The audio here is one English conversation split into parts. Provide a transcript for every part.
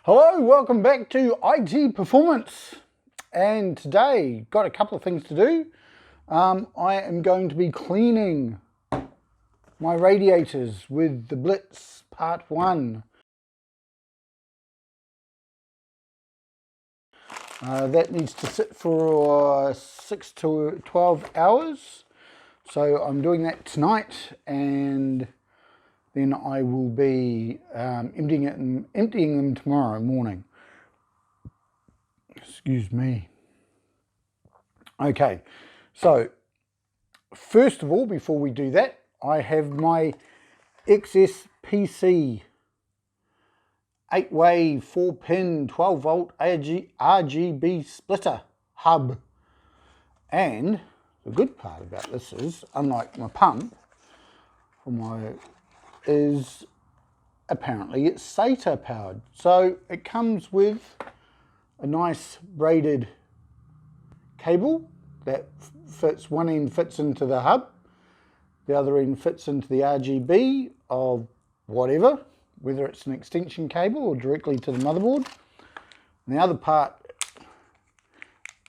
Hello, welcome back to IT Performance, and today got a couple of things to do. I am going to be cleaning my radiators with the Blitz Part 1. That needs to sit for 6 to 12 hours, so I'm doing that tonight, and then I will be emptying them tomorrow morning. Excuse me. Okay, so first of all, before we do that, I have my XSPC 8-way 4-pin 12-volt RGB splitter hub. And the good part about this is, unlike my pump, is apparently it's SATA powered. So it comes with a nice braided cable that fits, one end fits into the hub, the other end fits into the RGB of whatever, whether it's an extension cable or directly to the motherboard. And the other part,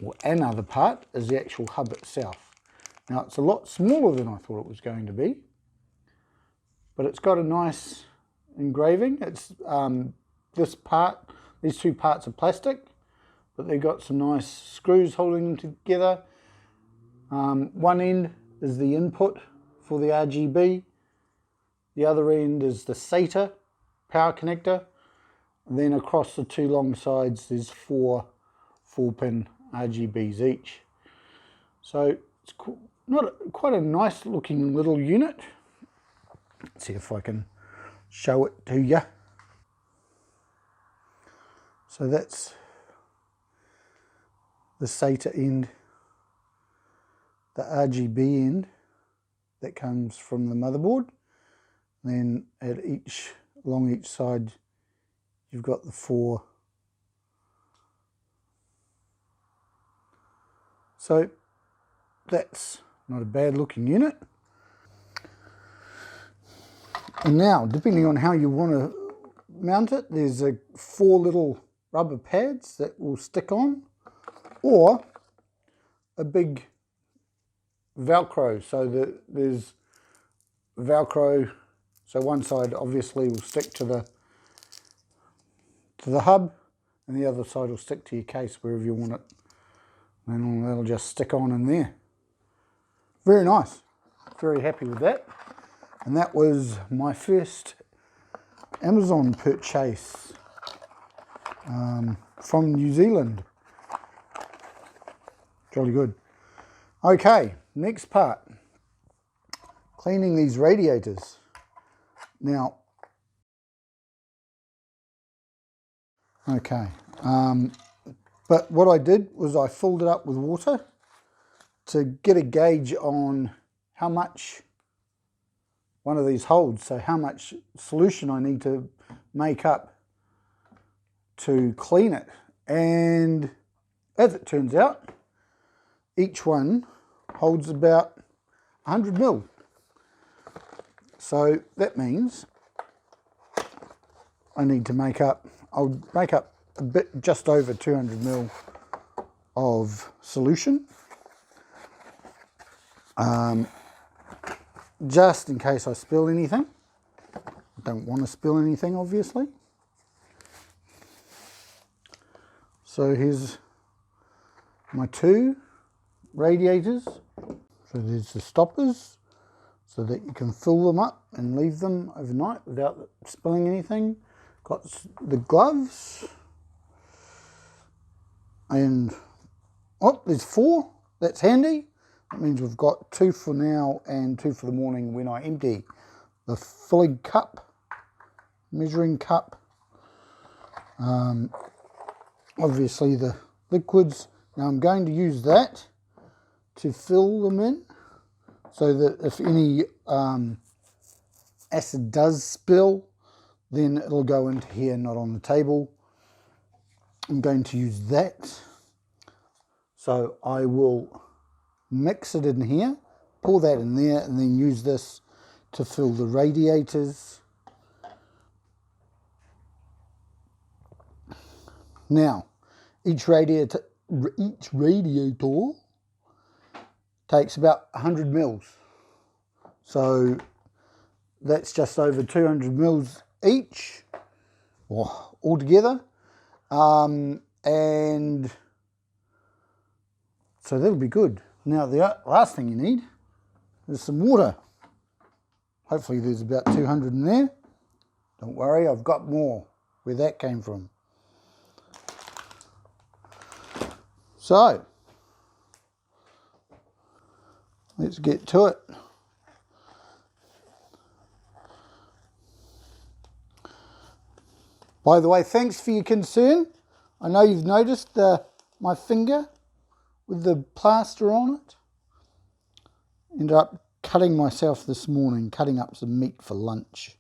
or another part, is the actual hub itself. Now it's a lot smaller than I thought it was going to be, but it's got a nice engraving. It's these two parts are plastic, but they've got some nice screws holding them together. One end is the input for the RGB, the other end is the SATA power connector, and then across the two long sides there's 4 4-pin RGBs each. So it's quite a nice looking little unit. Let's see if I can show it to you. So that's the SATA end, the RGB end that comes from the motherboard. Then along each side you've got the 4. So that's not a bad looking unit. And now, depending on how you want to mount it, there's 4 little rubber pads that will stick on, or a big Velcro, so that there's Velcro, so one side obviously will stick to the hub, and the other side will stick to your case wherever you want it, and that'll just stick on in there. Very nice, very happy with that. And that was my first Amazon purchase from New Zealand. Jolly good. Okay, next part. Cleaning these radiators. Now, okay, but what I did was I filled it up with water to get a gauge on how much one of these holds, so how much solution I need to make up to clean it. And as it turns out, each one holds about 100 ml. So that means I'll make up a bit, just over 200 ml of solution. Just in case I spill anything. I don't want to spill anything, obviously. So here's my 2 radiators. So there's the stoppers, so that you can fill them up and leave them overnight without spilling anything. Got the gloves. And, oh, there's 4. That's handy. That means we've got 2 for now and 2 for the morning when I empty. The filling cup, measuring cup, obviously the liquids. Now I'm going to use that to fill them in, so that if any acid does spill, then it'll go into here, not on the table. I'm going to use that. So I will mix it in here, pour that in there, and then use this to fill the radiators. Now, each radiator takes about 100 mils. So that's just over 200 mils each, or altogether. And so that'll be good. Now the last thing you need is some water. Hopefully there's about 200 in there. Don't worry, I've got more where that came from. So let's get to it. By the way, thanks for your concern. I know you've noticed my finger with the plaster on it. Ended up cutting myself this morning, cutting up some meat for lunch.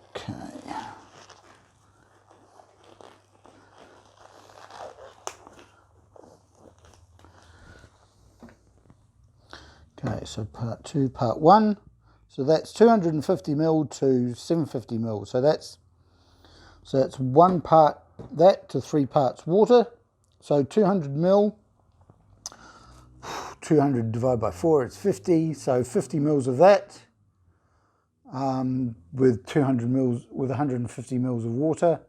Okay. Okay, so part 2, part 1. So that's 250 ml to 750 ml. So that's 1 part that to 3 parts water. So 200 ml, 200 divided by 4, it's 50. So 50 mils of that with 200 mils, with 150 mils of water.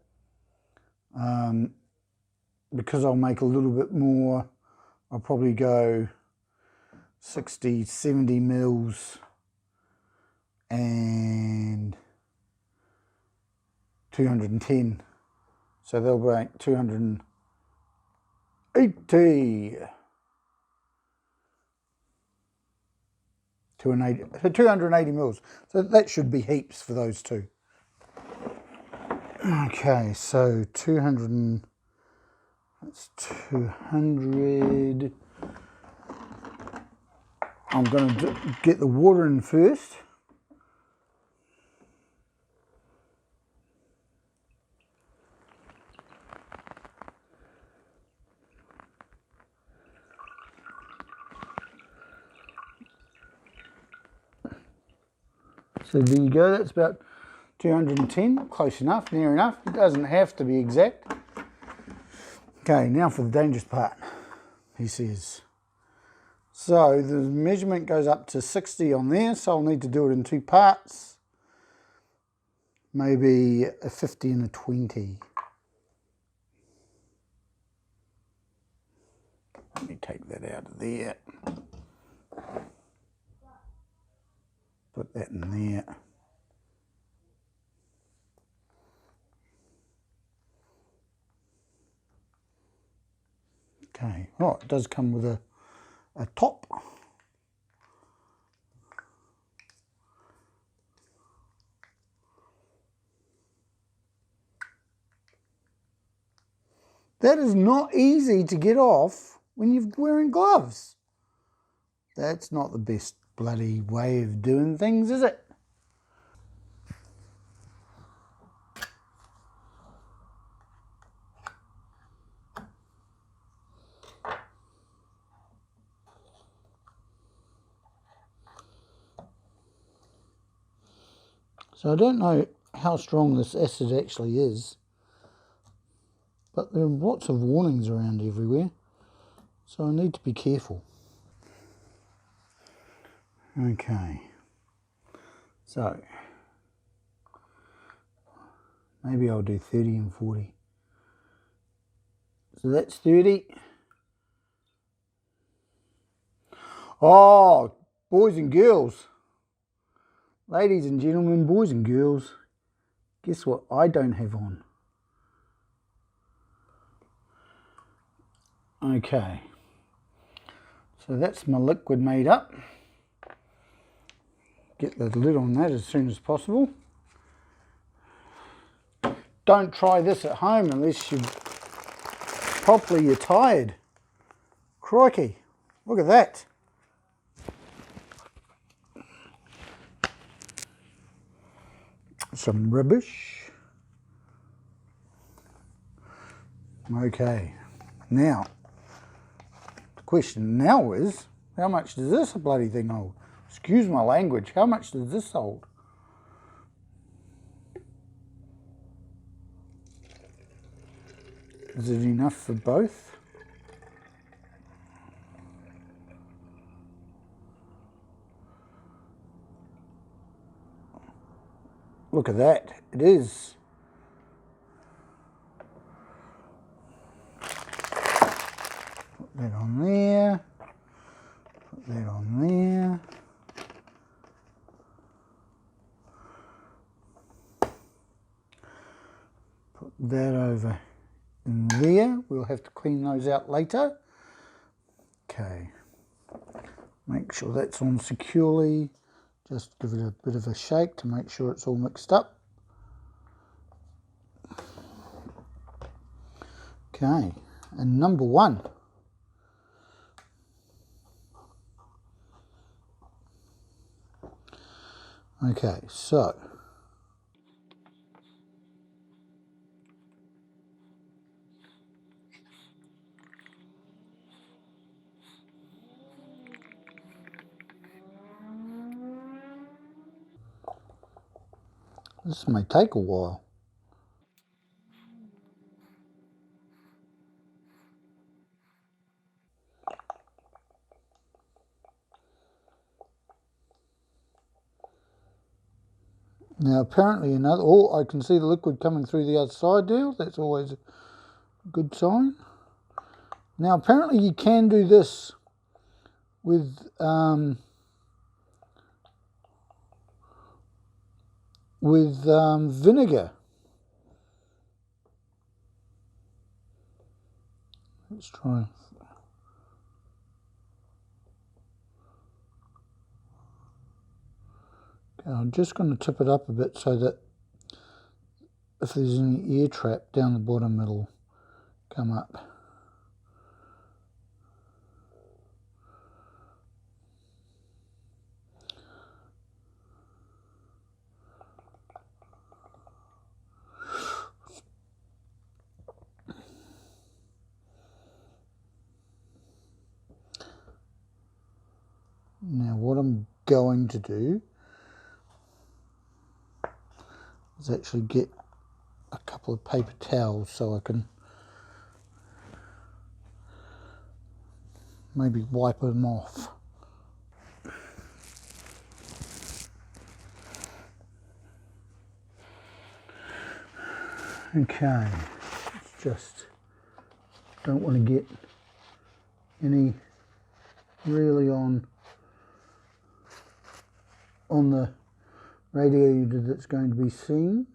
Because I'll make a little bit more, I'll probably go 60, 70 mils and 210. So they'll be 280. 280 mils. So that should be heaps for those two. Okay, so 200. That's 200. I'm going to get the water in first. So there you go, that's about 210, close enough, near enough. It doesn't have to be exact. Okay, now for the dangerous part, he says. So the measurement goes up to 60 on there, so I'll need to do it in 2 parts. Maybe a 50 and a 20. Let me take that out of there. Put that in there. Okay, oh, it does come with a top. That is not easy to get off when you're wearing gloves. That's not the best bloody way of doing things, is it? So I don't know how strong this acid actually is, but there are lots of warnings around everywhere, so I need to be careful. Okay, so maybe I'll do 30 and 40. So that's 30. Oh, boys and girls. Ladies and gentlemen, boys and girls, guess what I don't have on? Okay, so that's my liquid made up. Get the lid on that as soon as possible. Don't try this at home unless you're tired. Crikey, look at that. Some rubbish. Okay, now the question now is, how much does this bloody thing hold? Excuse my language, how much does this hold? Is it enough for both? Look at that, it is. Put that on there, put that on there. Put that over in there. We'll have to clean those out later. Okay, make sure that's on securely. Just give it a bit of a shake to make sure it's all mixed up. Okay, and number one. Okay, so this may take a while. Now apparently I can see the liquid coming through the other side there. That's always a good sign. Now apparently you can do this with vinegar. Let's try. Okay, I'm just going to tip it up a bit so that if there's any air trap down the bottom, it'll come up. Now what I'm going to do is actually get a couple of paper towels so I can maybe wipe them off. Okay, it's just don't want to get any really on the radiator that's going to be seen.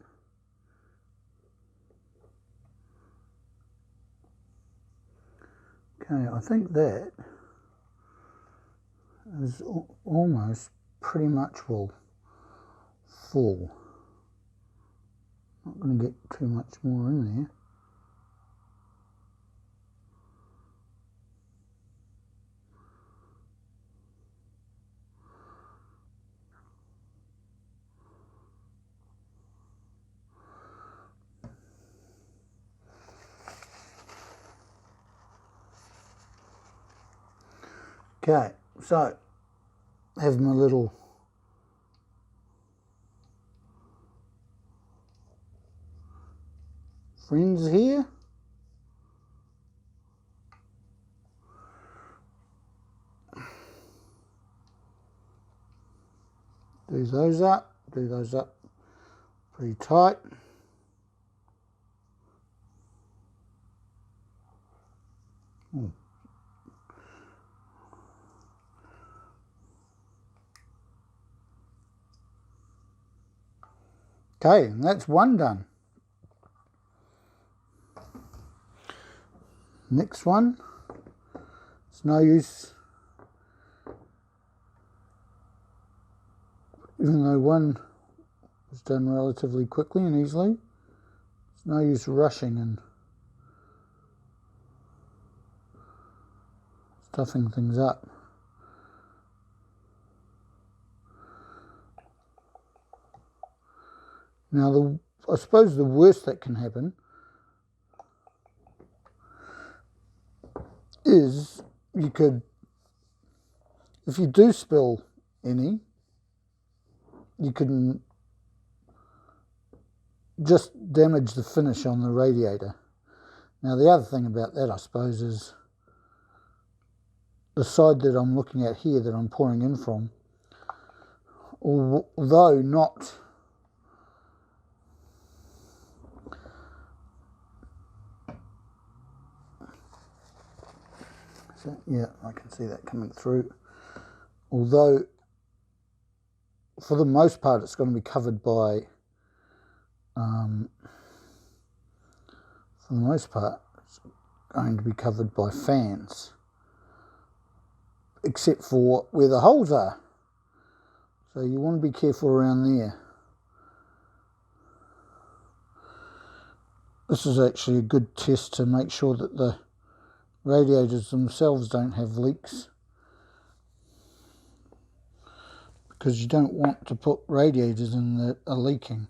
Okay, I think that is almost pretty much full. Not going to get too much more in there. Okay, so I have my little friends here. Do those up pretty tight. Ooh. Okay, and that's one done. Next one, it's no use, even though one was done relatively quickly and easily, it's no use rushing and stuffing things up. Now, I suppose the worst that can happen is you could, if you do spill any, you can just damage the finish on the radiator. Now the other thing about that, I suppose, is the side that I'm looking at here that I'm pouring in from, although not so, yeah, I can see that coming through, although for the most part it's going to be covered by for the most part it's going to be covered by fans, except for where the holes are. So you want to be careful around there. This is actually a good test to make sure that the radiators themselves don't have leaks, because you don't want to put radiators in that are leaking.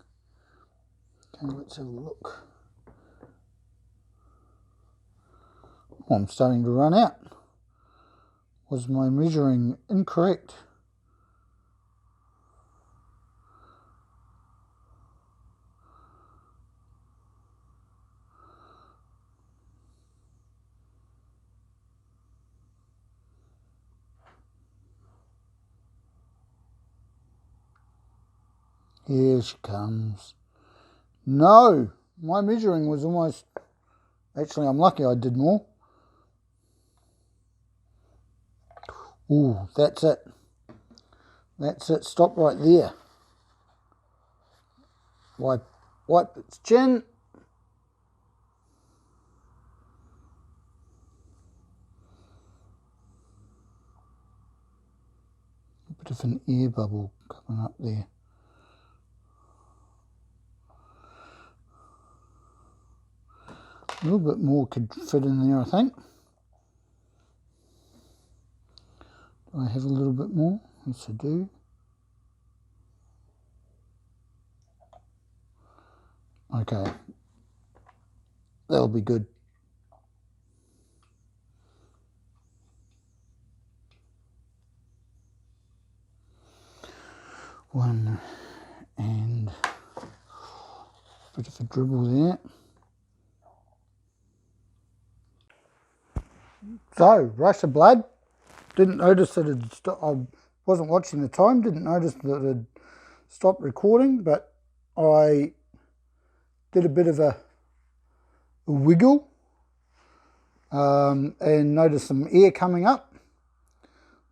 Okay, let's have a look. Oh, I'm starting to run out. Was my measuring incorrect? Here she comes. No, my measuring was almost... Actually, I'm lucky I did more. Ooh, that's it. That's it. Stop right there. Wipe its chin. A bit of an air bubble coming up there. A little bit more could fit in there, I think. Do I have a little bit more? Yes, I do. Okay. That'll be good. One and a bit of a dribble there. So, rush of blood. Didn't notice that it stopped. I wasn't watching the time. Didn't notice that it stopped recording, but I did a bit of a wiggle and noticed some air coming up.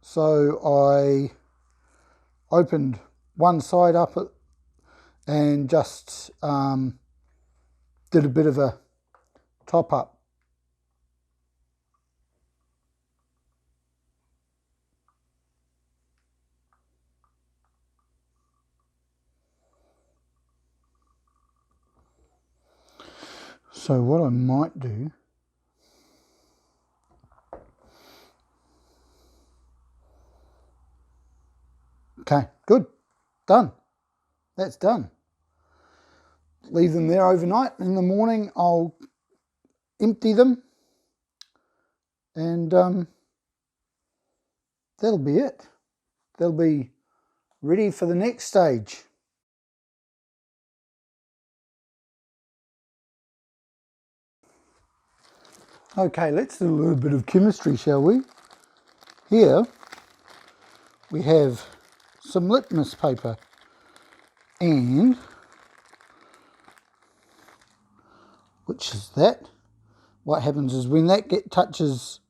So I opened one side up and just did a bit of a top up. So what I might do, okay, good, done. That's done. Leave them there overnight. In the morning I'll empty them and that'll be it. They'll be ready for the next stage. Okay, let's do a little bit of chemistry, shall we? Here we have some litmus paper, and which is that. What happens is when that touches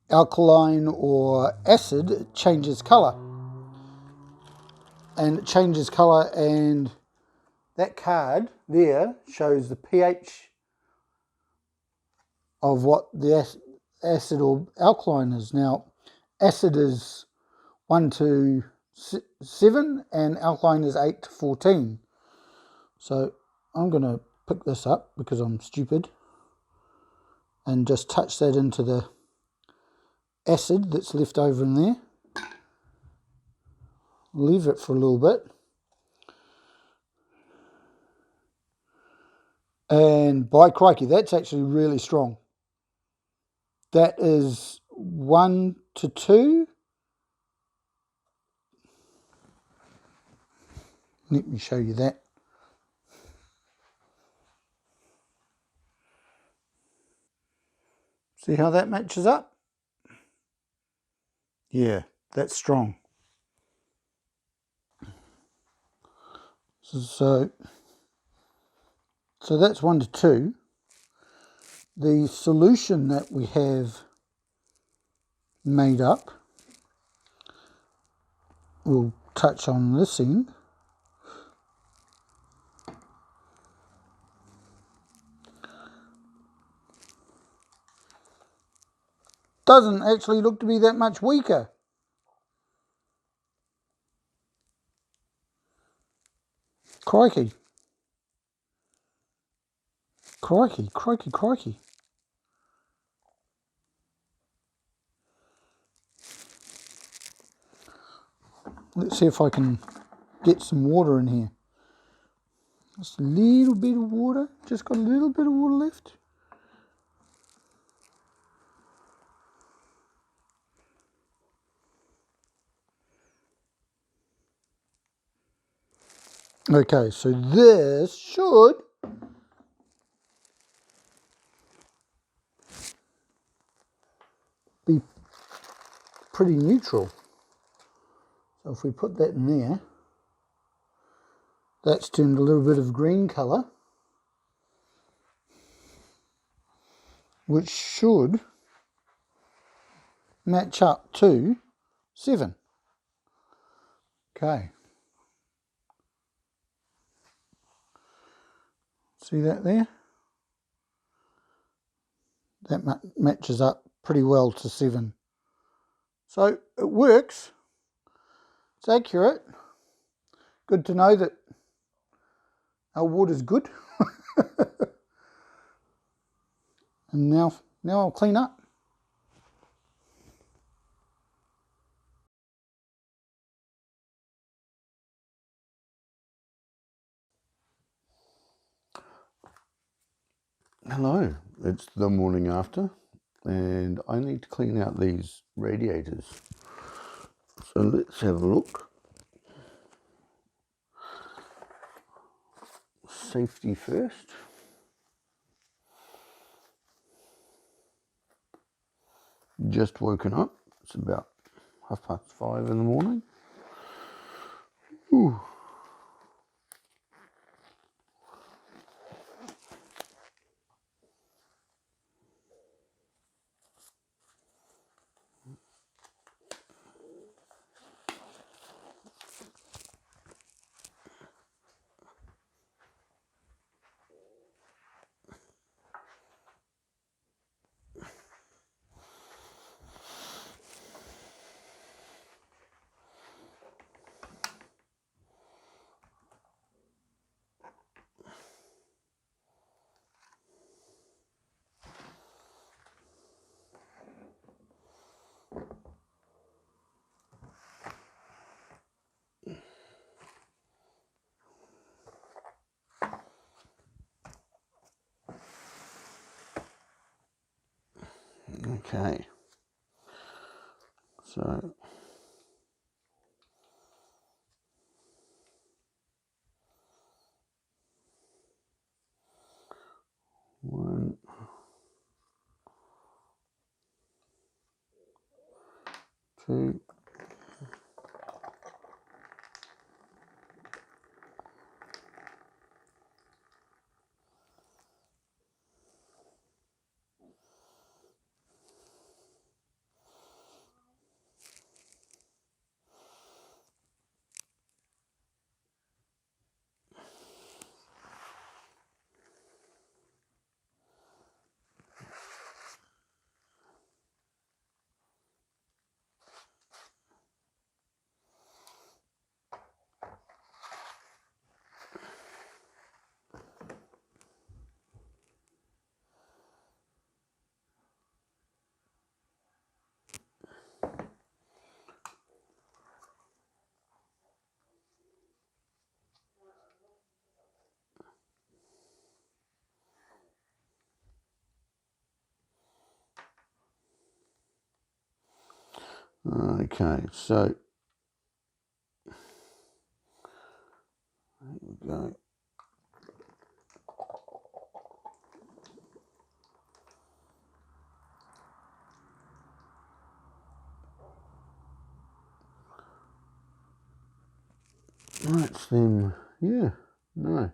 alkaline or acid, it changes colour. And it changes colour, and that card there shows the pH of what the acid or alkaline is. Now, acid is 1 to 7 and alkaline is 8 to 14. So I'm going to pick this up because I'm stupid and just touch that into the acid that's left over in there. Leave it for a little bit. And by crikey, that's actually really strong. That is 1 to 2. Let me show you that. See how that matches up? Yeah, that's strong. So that's 1 to 2. The solution that we have made up, we'll touch on this end. Doesn't actually look to be that much weaker. Crikey. Crikey, crikey, crikey. Let's see if I can get some water in here. Just a little bit of water. Just got a little bit of water left. Okay, so this should be pretty neutral. So if we put that in there, that's turned a little bit of green colour, which should match up to 7. Okay. See that there? That matches up pretty well to 7. So it works. It's accurate. Good to know that our water's good. And now I'll clean up. Hello, it's the morning after and I need to clean out these radiators. So let's have a look. Safety first. Just woken up. It's about 5:30 in the morning. Ooh. Okay. So one, two, okay, so there we go. That's them, yeah, no.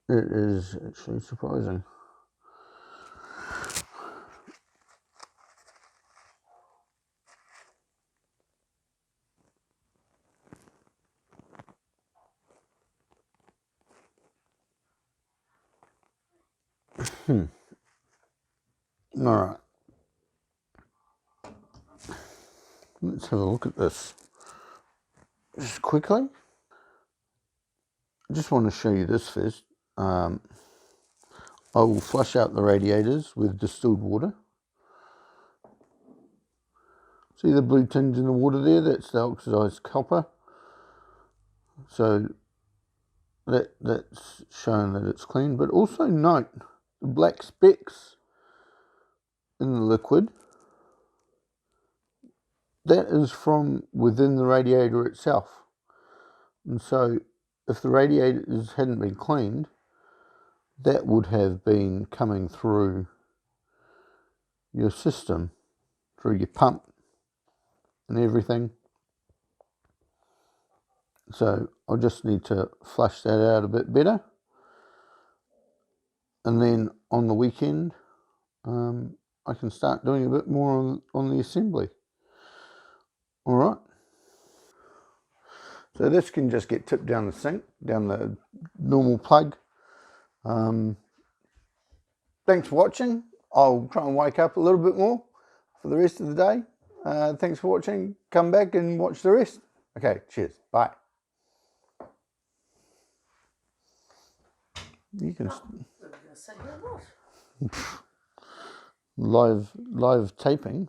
It is actually surprising. Alright. Let's have a look at this. Just quickly. I just want to show you this first. I will flush out the radiators with distilled water. See the blue tinge in the water there? That's the oxidized copper. So that's showing that it's clean. But also note the black specks in the liquid. That is from within the radiator itself. And so if the radiators hadn't been cleaned, that would have been coming through your system, through your pump and everything. So I'll just need to flush that out a bit better. And then on the weekend, I can start doing a bit more on the assembly. All right. So this can just get tipped down the sink, down the normal plug. Thanks for watching. I'll try and wake up a little bit more for the rest of the day. Thanks for watching. Come back and watch the rest. Okay, cheers. Bye. You can live taping.